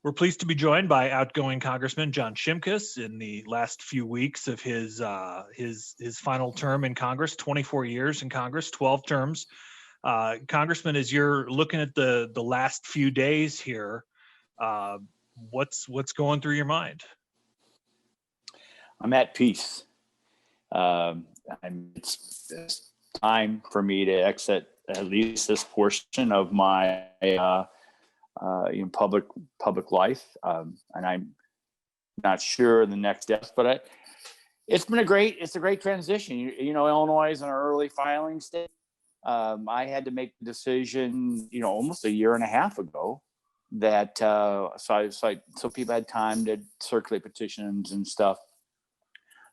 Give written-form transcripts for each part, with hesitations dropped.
We're pleased to be joined by outgoing Congressman John Shimkus in the last few weeks of his final term in Congress. 24 years in Congress, 12 terms. Congressman, as you're looking at the last few days here, what's going through your mind? I'm at peace. It's time for me to exit at least this portion of my public life, and I'm not sure the next steps. But it's a great transition. Illinois is in an early filing state. I had to make the decision, almost a year and a half ago, that so people had time to circulate petitions and stuff.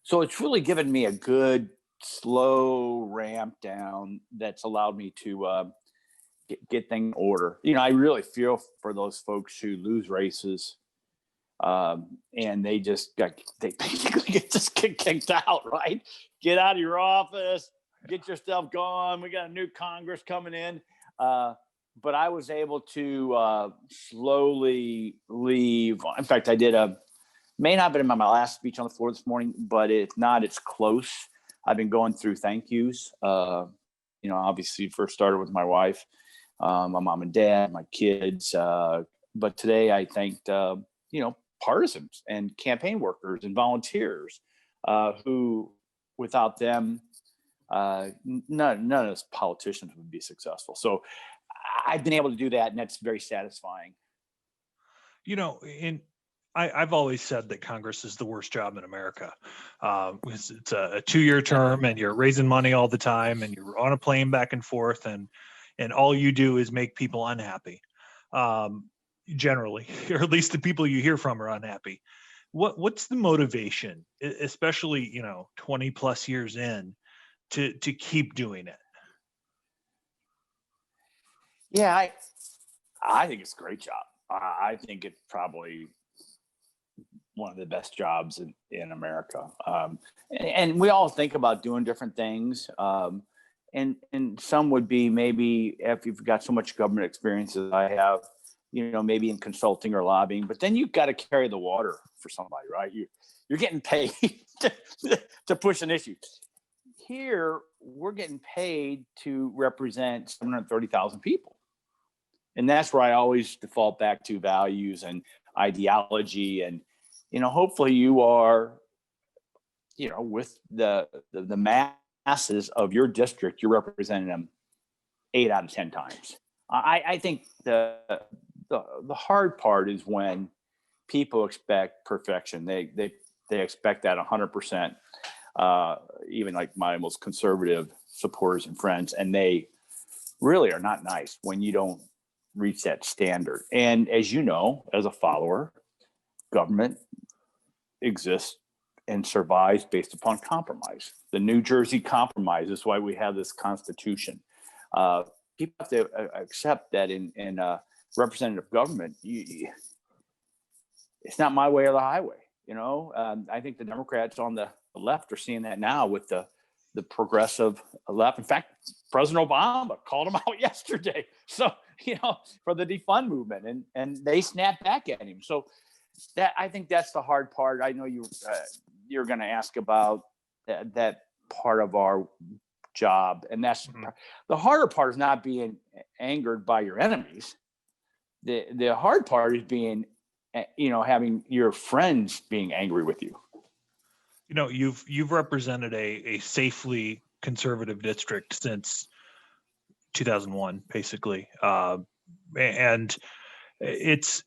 So it's really given me a good slow ramp down that's allowed me to get things in order. I really feel for those folks who lose races, and they basically just get kicked out, right? Get out of your office, get your stuff going. We got a new Congress coming in. But I was able to slowly leave. In fact, I may not have been my last speech on the floor this morning, but if not, it's close. I've been going through thank yous. Obviously first started with my wife, my mom and dad, my kids. But today I thanked, partisans and campaign workers and volunteers who, without them, none of us politicians would be successful. So I've been able to do that, and that's very satisfying. I've always said that Congress is the worst job in America. It's a 2-year term, and you're raising money all the time, and you're on a plane back and forth, and all you do is make people unhappy. Generally, or at least the people you hear from are unhappy. What's the motivation, especially 20 plus years in, to keep doing it? Yeah, I think it's a great job. I think it's probably one of the best jobs in America. And we all think about doing different things. And some would be maybe if you've got so much government experience as I have, maybe in consulting or lobbying, but then you've got to carry the water for somebody, right? You're getting paid to push an issue. Here, we're getting paid to represent 730,000 people. And that's where I always default back to values and ideology. And, hopefully you are, with the masses of your district, you're representing them 8 out of 10 times. I think the hard part is when people expect perfection. They expect that 100%, even like my most conservative supporters and friends, and they really are not nice when you don't reach that standard. And as you know, as a follower, government exists and survives based upon compromise. The New Jersey Compromise is why we have this Constitution. People have to accept that in representative government, it's not my way or the highway. I think the Democrats on the left are seeing that now with the progressive left. In fact, President Obama called them out yesterday. So, for the defund movement, and they snapped back at him. So I think that's the hard part. I know you're going to ask about that part of our job, and that's the harder part is not being angered by your enemies. The hard part is being, having your friends being angry with you. You've represented a safely conservative district since 2001, basically, and it's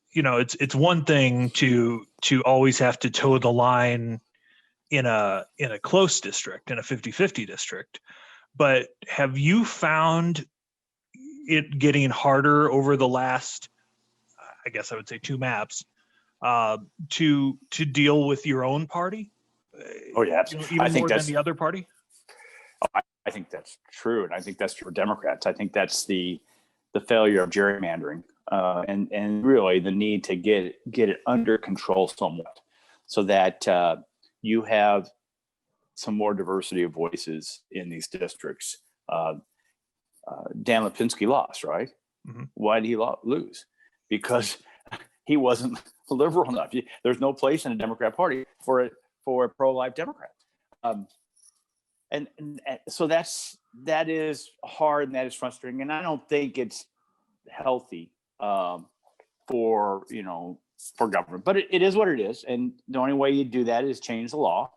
one thing to always have to toe the line in a close district, in a 50-50 district, but have you found it getting harder over the last, I guess I would say 2 maps, to deal with your own party? Oh yeah, even I think more than the other party. I think that's true, and I think that's for Democrats. I think that's the failure of gerrymandering, and really the need to get it under control somewhat, so that you have some more diversity of voices in these districts. Dan Lipinski lost, right? Mm-hmm. Why did he lose? Because he wasn't liberal enough. There's no place in the Democrat Party for a pro-life Democrat. And so that is hard and that is frustrating. And I don't think it's healthy for government, but it is what it is. And the only way you do that is change the law,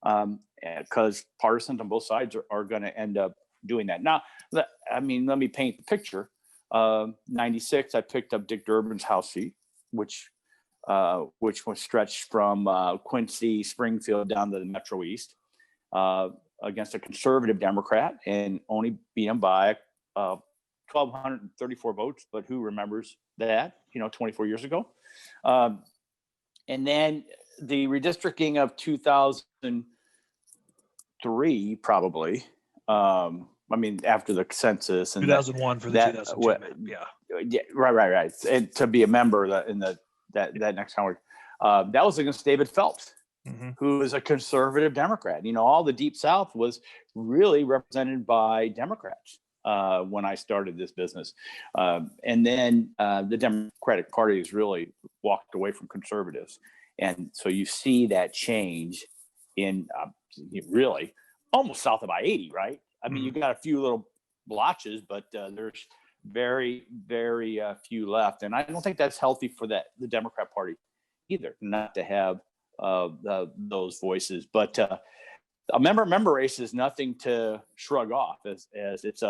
because partisans on both sides are going to end up doing that. Now, let me paint the picture. 96, I picked up Dick Durbin's House seat, which was stretched from Quincy, Springfield down to the Metro East, against a conservative Democrat, and only beat him by 1,234 votes. But who remembers that, 24 years ago? And then the redistricting of 2003, probably. After the census and 2001 for the 2002. Yeah, right. And to be a member in that next Congress, that was against David Phelps, who is a conservative Democrat. All the Deep South was really represented by Democrats when I started this business. And then the Democratic Party has really walked away from conservatives. And so you see that change in really almost south of I-80, right? You got a few little blotches, but there's very, very few left. And I don't think that's healthy for the Democrat Party either, not to have those voices. But a member race is nothing to shrug off, as it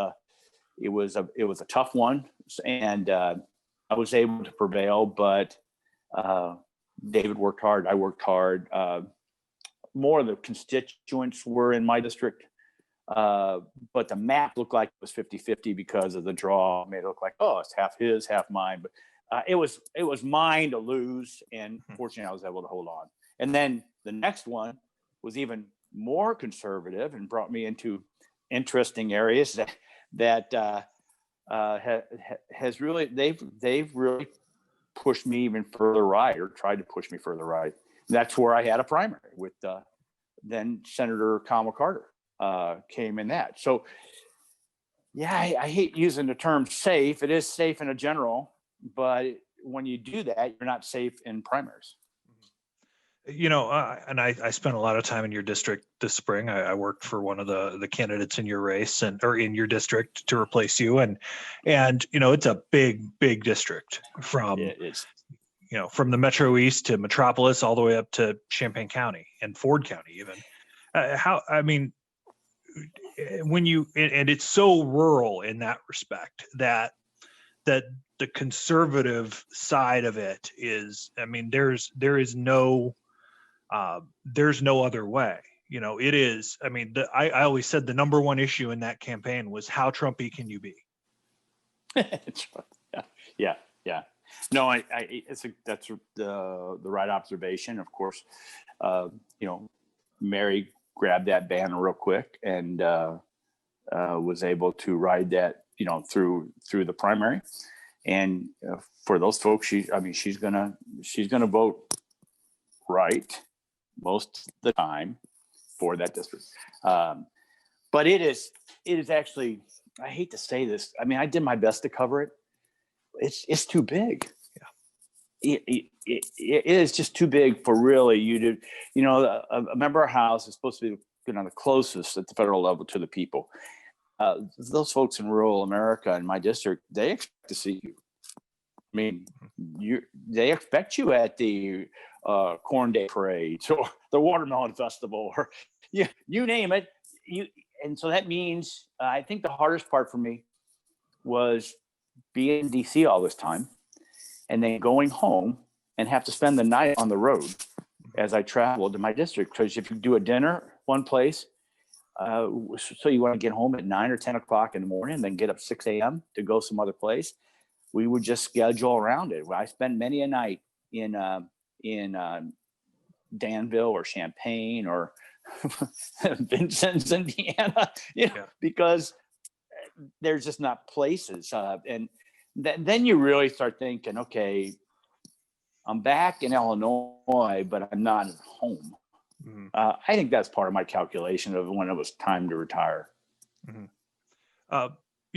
was a tough one, and I was able to prevail. But David worked hard. I worked hard. More of the constituents were in my district. But the map looked like it was 50-50 because of the draw. It made it look like, it's half his, half mine. But it was mine to lose. And fortunately, I was able to hold on. And then the next one was even more conservative and brought me into interesting areas that has really, they've really pushed me even further right, or tried to push me further right. And that's where I had a primary with then Senator Kamal Carter. Came in that. So yeah, I hate using the term safe. It is safe in a general, but when you do that, you're not safe in primaries. And I spent a lot of time in your district this spring. I worked for one of the candidates in your race or in your district to replace you. And it's a big district from the Metro East to Metropolis, all the way up to Champaign County and Ford County even. When and it's so rural in that respect that the conservative side of it is, there's no other way. It is. I always said the number one issue in that campaign was how Trumpy can you be? Yeah. No, that's the right observation. Of course, Mary grabbed that banner real quick and was able to ride that, through the primary. And for those folks, she's gonna vote right most of the time for that district. But it is actually, I hate to say this, I did my best to cover it. It's too big. It is just too big for really you to, a member of House is supposed to be the closest at the federal level to the people. Those folks in rural America in my district, they expect to see you. They expect you at the Corn Day parades or the Watermelon Festival, or you name it. And so that means I think the hardest part for me was being in DC all this time, and then going home and have to spend the night on the road as I traveled to my district. Because if you do a dinner one place, so you want to get home at 9 or 10 o'clock in the morning, and then get up 6 a.m. to go some other place, we would just schedule around it. I spent many a night in Danville or Champaign or Vincennes, Indiana, because there's just not places. And then you really start thinking, okay, I'm back in Illinois, but I'm not at home. Mm-hmm. I think that's part of my calculation of when it was time to retire. Mm-hmm.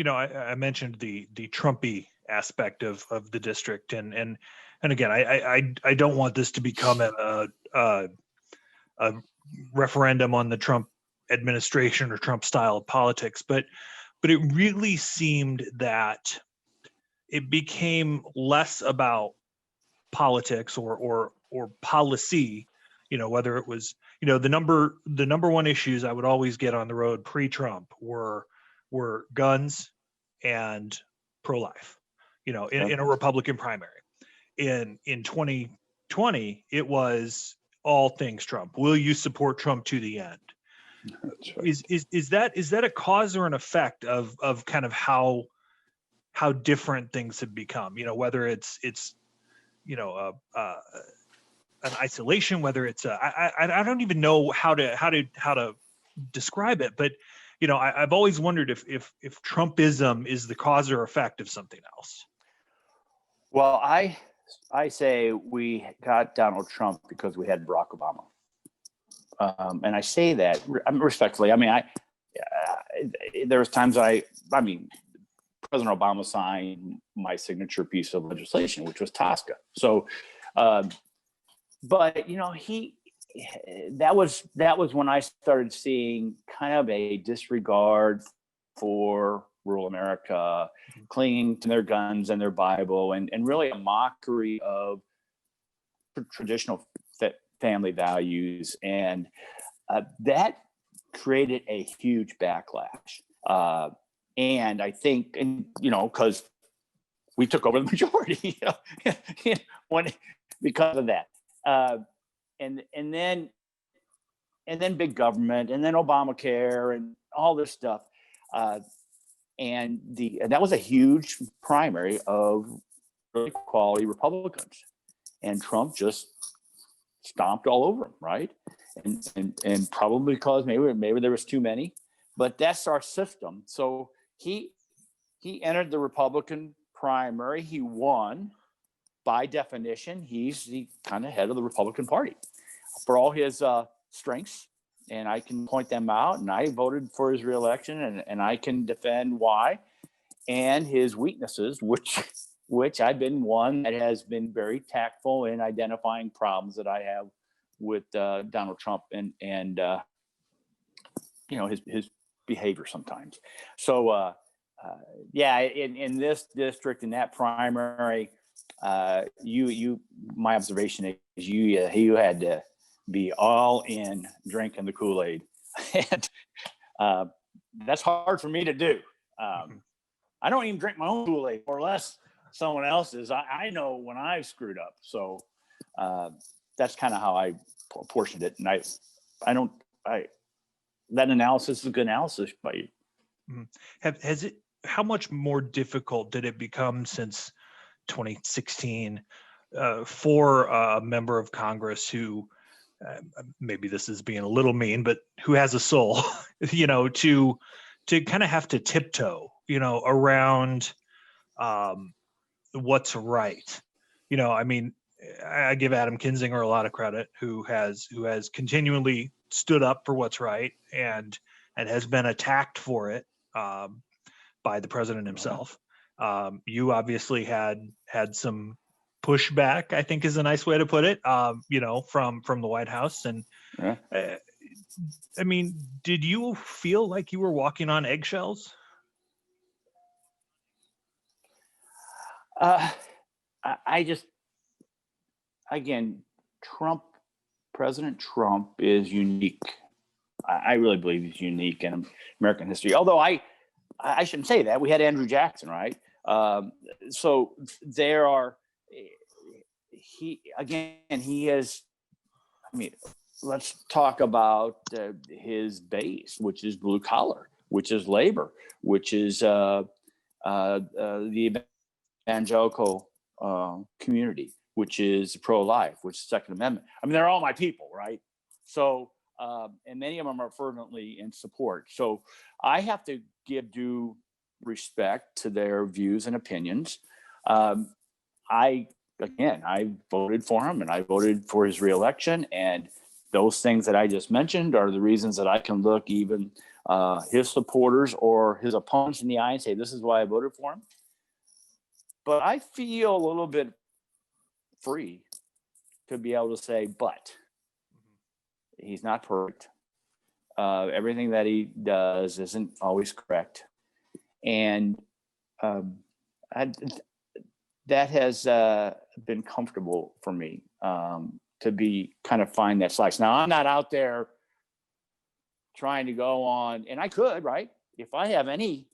I mentioned the Trumpy aspect of the district, and and again, I don't want this to become a referendum on the Trump administration or Trump style of politics, but it really seemed that it became less about politics or policy, whether it was, the number one issues I would always get on the road pre-Trump were guns and pro-life, in a Republican primary. In 2020, it was all things Trump. Will you support Trump to the end? Right. Is that a cause or an effect of kind of how different things have become? Whether it's an isolation, whether it's I don't even know how to describe it, but I've always wondered if Trumpism is the cause or effect of something else. Well, I say we got Donald Trump because we had Barack Obama, and I say that respectfully. I mean, there was times President Obama signed my signature piece of legislation, which was TSCA. So, but that was when I started seeing kind of a disregard for rural America, clinging to their guns and their Bible, and really a mockery of traditional family values, and that created a huge backlash. And I think, because we took over the majority, because of that, and then big government, and then Obamacare, and all this stuff, and that was a huge primary of really quality Republicans, and Trump just stomped all over them, right? And probably because maybe there was too many, but that's our system. So he entered the Republican primary. He won. By definition, he's the kind of head of the Republican Party for all his strengths, and I can point them out. And I voted for his reelection, and I can defend why, and his weaknesses, which I've been one that has been very tactful in identifying problems that I have with Donald Trump and his behavior sometimes. So in this district, in that primary, my observation is you had to be all in drinking the Kool-Aid, and that's hard for me to do. I don't even drink my own Kool-Aid, or less someone else's. I know when I've screwed up, so that's kind of how I portioned it. And that analysis is a good analysis by you. How much more difficult did it become since 2016 for a member of Congress who, maybe this is being a little mean, but who has a soul, to kind of have to tiptoe, around what's right? I give Adam Kinzinger a lot of credit, who has continually stood up for what's right and has been attacked for it by the president himself. You obviously had some pushback, I think is a nice way to put it, from the White House. And did you feel like you were walking on eggshells? President Trump is unique. I really believe he's unique in American history. Although I shouldn't say that. We had Andrew Jackson, right? So there are. He has. Let's talk about his base, which is blue collar, which is labor, which is the evangelical community, which is pro-life, which is Second Amendment. They're all my people, right? So, and many of them are fervently in support. So I have to give due respect to their views and opinions. I voted for him, and I voted for his reelection. And those things that I just mentioned are the reasons that I can look even his supporters or his opponents in the eye and say, this is why I voted for him. But I feel a little bit free to be able to say, but he's not perfect. Everything that he does isn't always correct. And that has been comfortable for me to be kind of find that slice. Now, I'm not out there trying to go on, and I could, right? If I have any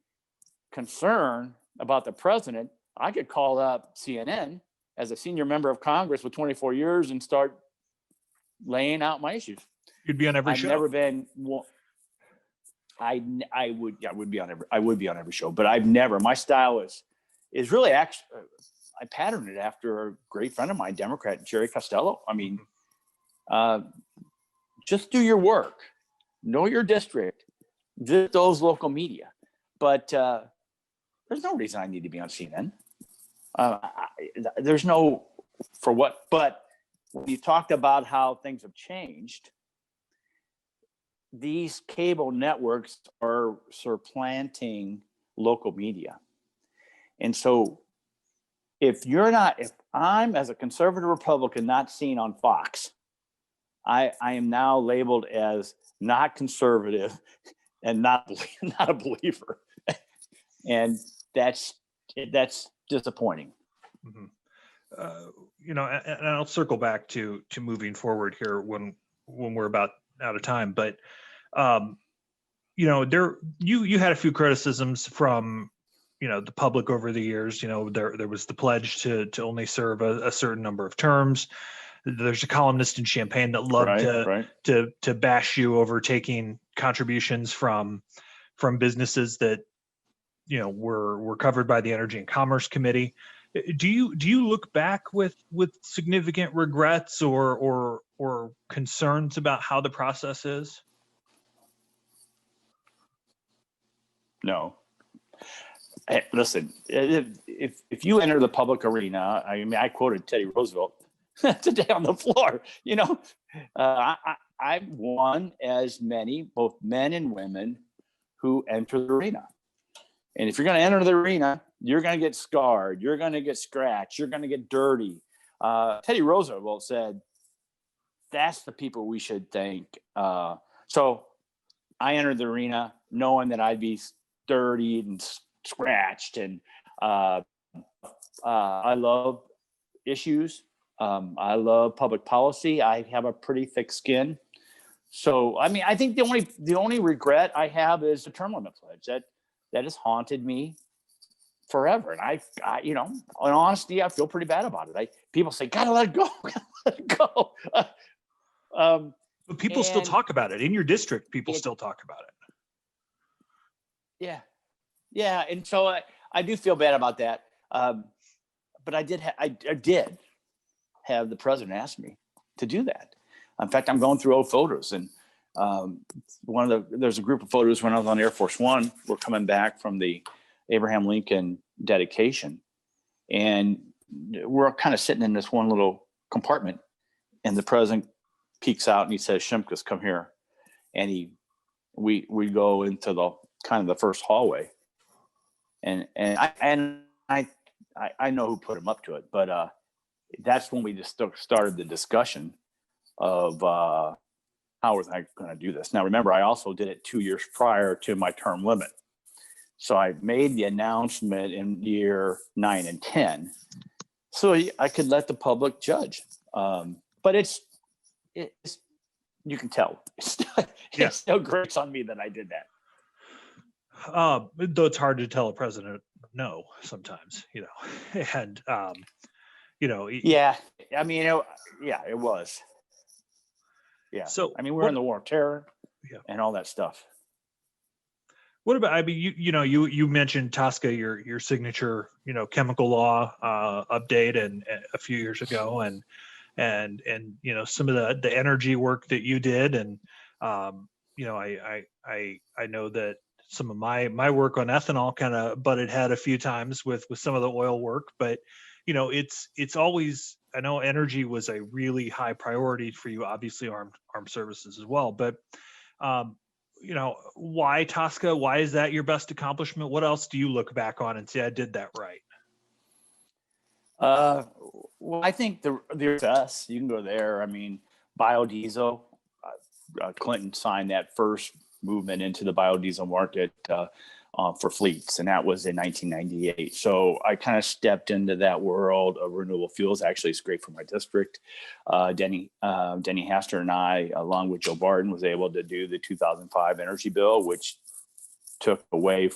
concern about the president, I could call up CNN as a senior member of Congress with 24 years and start laying out my issues. You'd be on every show. I've never been. I would be on every show, but I've never. My style is really actually. I patterned it after a great friend of mine, Democrat Jerry Costello. I mean, just do your work, know your district, visit those local media. But there's no reason I need to be on CNN. There's no for what. But when you talked about how things have changed, these cable networks are supplanting local media. And so if I'm as a conservative Republican not seen on Fox, I am now labeled as not conservative and not a believer. And that's disappointing. Mm-hmm. And I'll circle back to moving forward here when we're about out of time, but you had a few criticisms from the public over the years. There was the pledge to only serve a certain number of terms. There's a columnist in Champaign that loved to bash you over taking contributions from businesses that were covered by the Energy and Commerce Committee. Do you look back with significant regrets or concerns about how the process is? No. Hey, listen, if you enter the public arena, I quoted Teddy Roosevelt today on the floor. I've won as many, both men and women, who enter the arena. And if you're going to enter the arena, you're going to get scarred. You're going to get scratched. You're going to get dirty. Teddy Roosevelt said, that's the people we should thank. So I entered the arena knowing that I'd be dirty and scratched. And I love issues. I love public policy. I have a pretty thick skin. So, I think the only regret I have is the term limit pledge. That has haunted me forever. And I in honesty, I feel pretty bad about it. People say, gotta let it go, let it go. But people still talk about it in your district. People still talk about it. Yeah. And so I do feel bad about that. But I did have the president ask me to do that. In fact, I'm going through old photos, and there's a group of photos when I was on Air Force One. We're coming back from the Abraham Lincoln dedication, and we're kind of sitting in this one little compartment, and the president peeks out and he says, "Shimkus, come here." And we go into the kind of the first hallway, and I know who put him up to it, but that's when we just started the discussion of how was I going to do this. Now, remember, I also did it 2 years prior to my term limit. So I made the announcement in year 9 and 10, so I could let the public judge. But it's you can tell it still grates on me that I did that. Though it's hard to tell a president no sometimes, and Yeah, it was. Yeah. So we're in the war of terror, and all that stuff. What about? You mentioned TSCA, your signature, chemical law update, and a few years ago, and some of the energy work that you did, and I know that some of my work on ethanol kind of butted head a few times with some of the oil work, but it's always, I know energy was a really high priority for you, obviously armed services as well, but why TSCA? Why is that your best accomplishment? What else do you look back on and say, I did that right? Well, I think there's us. You can go there. I mean, biodiesel. Clinton signed that first movement into the biodiesel market for fleets, and that was in 1998. So I kind of stepped into that world of renewable fuels. Actually, it's great for my district. Denny Haster and I, along with Joe Barton, was able to do the 2005 energy bill, which took away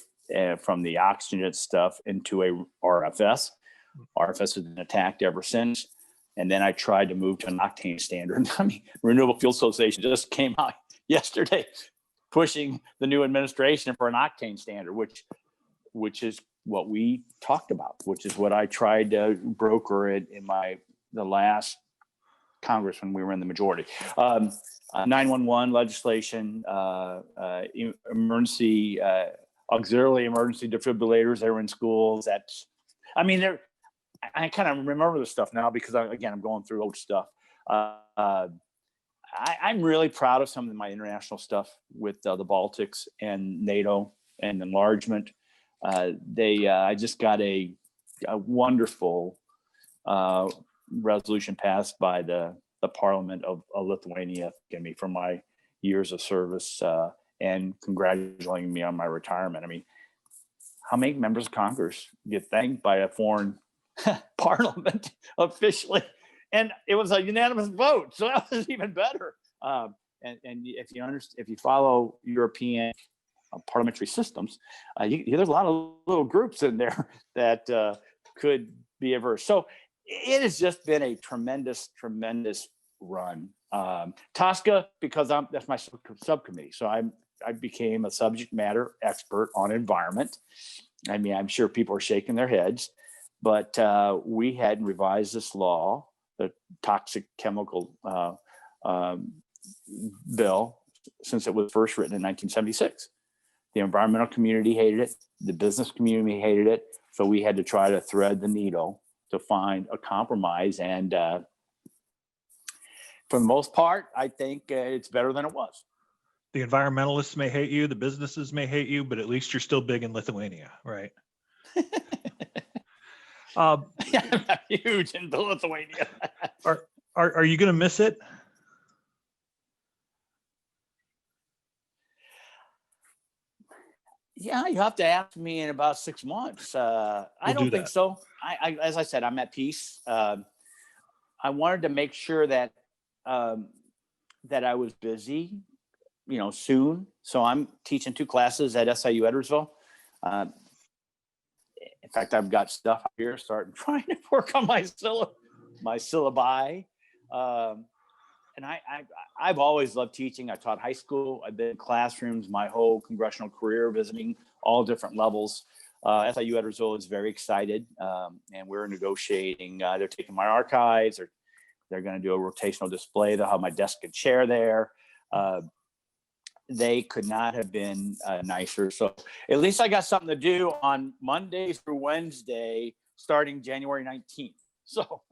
from the oxygen stuff into a RFS. RFS has been attacked ever since. And then I tried to move to an octane standard. I mean, Renewable Fuel Association just came out yesterday pushing the new administration for an octane standard, which is what we talked about, which is what I tried to broker it in the last Congress when we were in the majority. 911 legislation, emergency, auxiliary emergency defibrillators. They were in schools. I kind of remember this stuff now because I'm going through old stuff. I'm really proud of some of my international stuff with the Baltics and NATO and enlargement. I just got a wonderful resolution passed by the Parliament of Lithuania, thanking me for my years of service and congratulating me on my retirement. I mean, how many members of Congress get thanked by a foreign Parliament officially? And it was a unanimous vote, so that was even better. And if you follow European parliamentary systems, there's a lot of little groups in there that could be averse. So it has just been a tremendous run. TSCA, because that's my subcommittee, so I became a subject matter expert on environment. I mean, I'm sure people are shaking their heads, but we had revised this law, the toxic chemical bill, since it was first written in 1976. The environmental community hated it. The business community hated it. So we had to try to thread the needle to find a compromise. And for the most part, I think it's better than it was. The environmentalists may hate you, the businesses may hate you, but at least you're still big in Lithuania, right? I'm huge in Lithuania. Are you going to miss it? Yeah, you have to ask me in about 6 months. I don't think so. As I said, I'm at peace. I wanted to make sure that that I was busy, soon. So I'm teaching 2 classes at SIU Edwardsville. In fact, I've got stuff here trying to work on my syllabi. And I've always loved teaching. I taught high school. I've been in classrooms my whole congressional career, visiting all different levels. SIU Edwardsville is very excited, and we're negotiating. They're taking my archives. They're going to do a rotational display. They'll have my desk and chair there. They could not have been nicer. So at least I got something to do on Monday through Wednesday, starting January 19th. So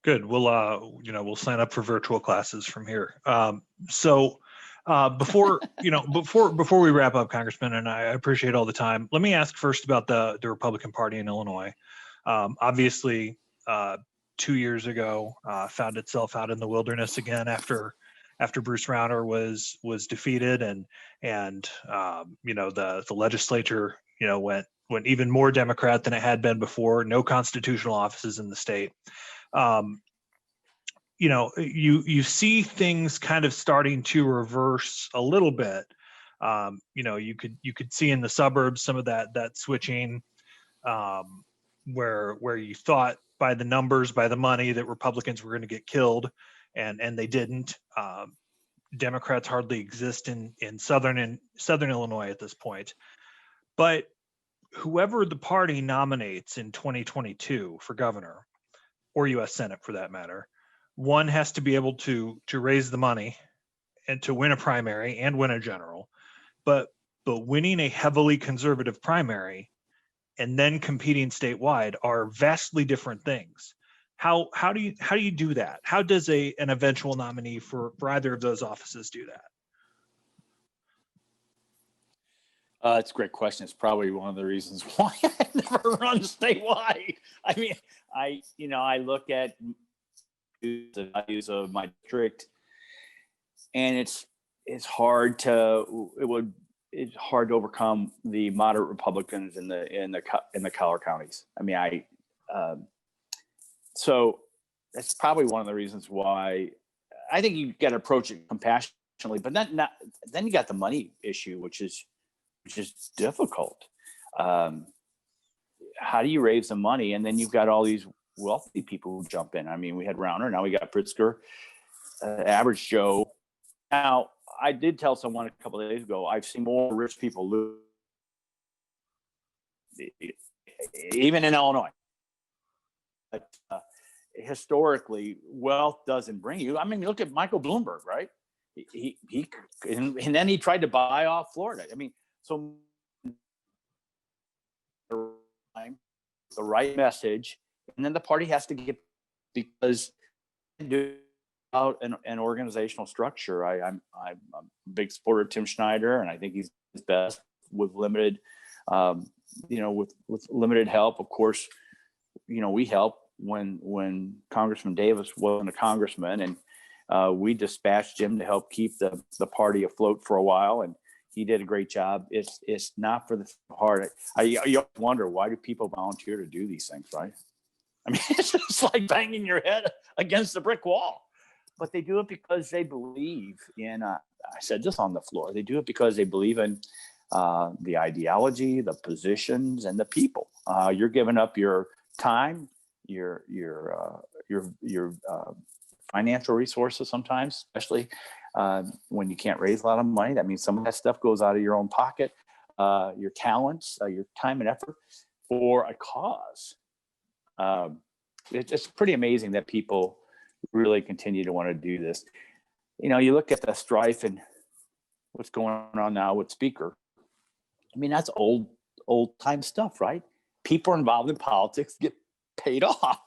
good. We'll sign up for virtual classes from here. Before we wrap up, Congressman, and I appreciate all the time, let me ask first about the Republican Party in Illinois. Obviously, 2 years ago, found itself out in the wilderness again after Bruce Rauner was defeated, and the legislature went even more Democrat than it had been before. No constitutional offices in the state. You see things kind of starting to reverse a little bit. You could see in the suburbs some of that switching, where you thought by the numbers, by the money, that Republicans were going to get killed, and they didn't. Democrats hardly exist in southern Illinois at this point. But whoever the party nominates in 2022 for governor, or U.S. Senate for that matter, one has to be able to raise the money and to win a primary and win a general. But winning a heavily conservative primary and then competing statewide are vastly different things. How do you do that? How does an eventual nominee for either of those offices do that? It's a great question. It's probably one of the reasons why I never run statewide. I mean, I look at the values of my district, and it's hard to overcome the moderate Republicans in the collar counties. I mean, so that's probably one of the reasons why I think you got to approach it compassionately. But then you got the money issue, which is difficult. How do you raise the money? And then you've got all these wealthy people who jump in. I mean, we had Rauner, now we got Pritzker, average Joe. Now, I did tell someone a couple of days ago, I've seen more rich people lose, even in Illinois. But historically, wealth doesn't bring you. I mean, look at Michael Bloomberg, right? He and then he tried to buy off Florida. I mean, so the right message, and then the party has to get, because out an organizational structure. I'm a big supporter of Tim Schneider, and I think he's his best with limited, with limited help. Of course, we helped when Congressman Davis wasn't a congressman, and we dispatched him to help keep the party afloat for a while, and he did a great job. It's not for the heart. You wonder, why do people volunteer to do these things, right? I mean, it's just like banging your head against a brick wall. But they do it because they believe in, I said this on the floor, they do it because they believe in the ideology, the positions, and the people. You're giving up your time, your financial resources sometimes, especially when you can't raise a lot of money. That means some of that stuff goes out of your own pocket, your talents, your time and effort for a cause. It's pretty amazing that people really continue to want to do this. You look at the strife and what's going on now with Speaker. I mean, that's old time stuff, right? People involved in politics get paid off.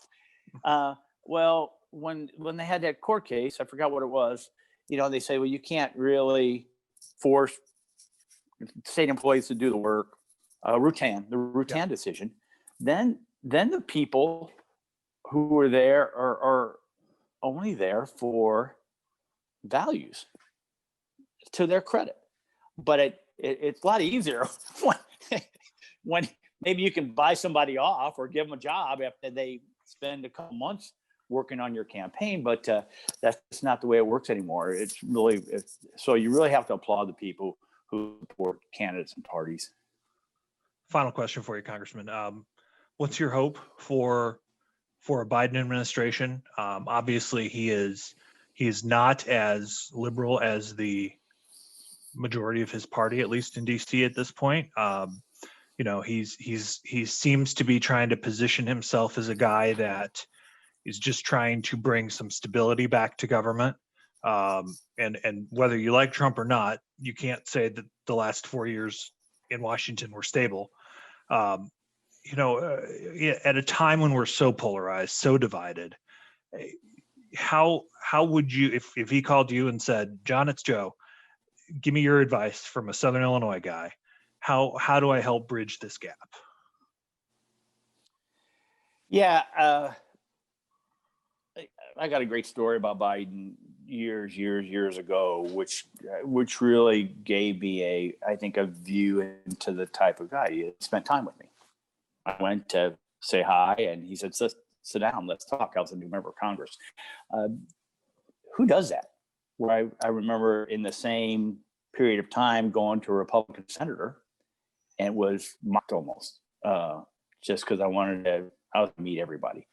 Well, when they had that court case, I forgot what it was. They say, well, you can't really force state employees to do the work. The Rutan decision. Then the people who were there are only there for values, to their credit. But it's a lot easier when maybe you can buy somebody off or give them a job after they spend a couple months working on your campaign. But that's not the way it works anymore. So you really have to applaud the people who support candidates and parties. Final question for you, Congressman. What's your hope for a Biden administration? Obviously, he is not as liberal as the majority of his party, at least in DC at this point. He seems to be trying to position himself as a guy that is just trying to bring some stability back to government. And whether you like Trump or not, you can't say that the last 4 years in Washington were stable. At a time when we're so polarized, so divided, how would you, if he called you and said, John, it's Joe, give me your advice from a Southern Illinois guy, how do I help bridge this gap? Yeah, I got a great story about Biden years ago, which really gave me a view into the type of guy. He spent time with me. I went to say hi, and he said, sit down, let's talk. I was a new member of Congress. Who does that? Where I remember in the same period of time going to a Republican senator and was mocked almost, just because I wanted to meet everybody.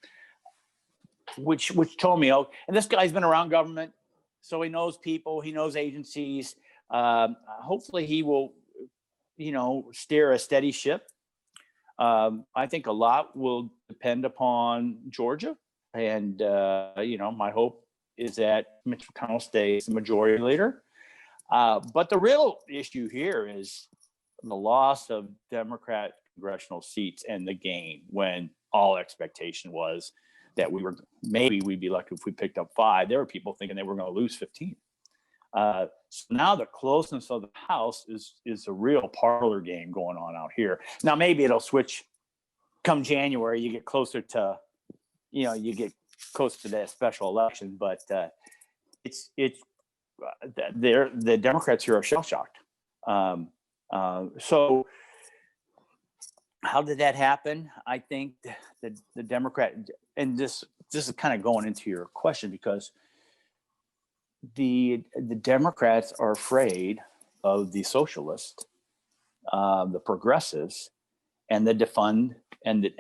Which told me, and this guy's been around government, so he knows people, he knows agencies. Hopefully he will, steer a steady ship. I think a lot will depend upon Georgia. And, my hope is that Mitch McConnell stays the majority leader. But the real issue here is the loss of Democrat congressional seats and the gain, when all expectation was that we'd be lucky if we picked up 5. There were people thinking they were going to lose 15. So now the closeness of the House is a real parlor game going on out here. Now maybe it'll switch come January. You get closer to you get close to that special election, but it's the Democrats here are shell shocked. So how did that happen? I think the Democrat, and this is kind of going into your question, because the Democrats are afraid of the socialists, the progressives, and the defund and the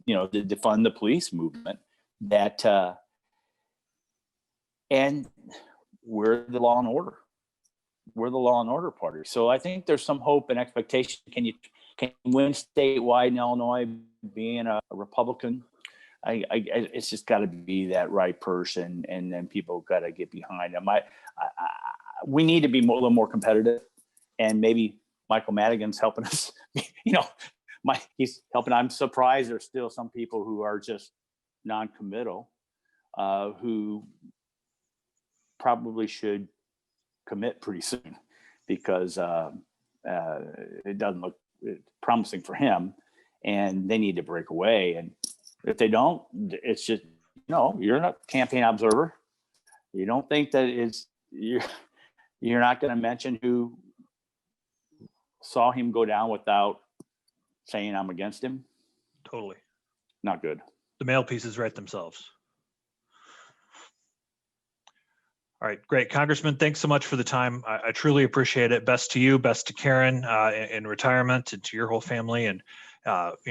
defund the police movement. That and we're the law and order. We're the law and order party. So I think there's some hope and expectation. Can you win statewide in Illinois being a Republican? It's just got to be that right person, and then people got to get behind them. We need to be a little more competitive, and maybe Michael Madigan's helping us. He's helping. I'm surprised there's still some people who are just non-committal, who probably should commit pretty soon, because it doesn't look promising for him, and they need to break away. And if they don't, it's just, you're not a campaign observer. You don't think that you're not going to mention who saw him go down without saying I'm against him. Totally. Not good. The mail pieces write themselves. All right, great. Congressman, thanks so much for the time. I truly appreciate it. Best to you, best to Karen in retirement, and to your whole family. And,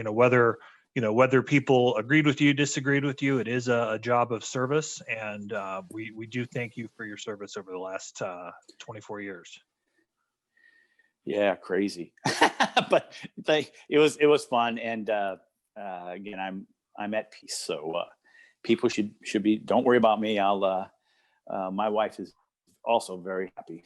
whether people agreed with you, disagreed with you, it is a job of service. And we do thank you for your service over the last 24 years. Yeah, crazy. But it was fun. And again, I'm at peace. So people should be, don't worry about me. My wife is also very happy.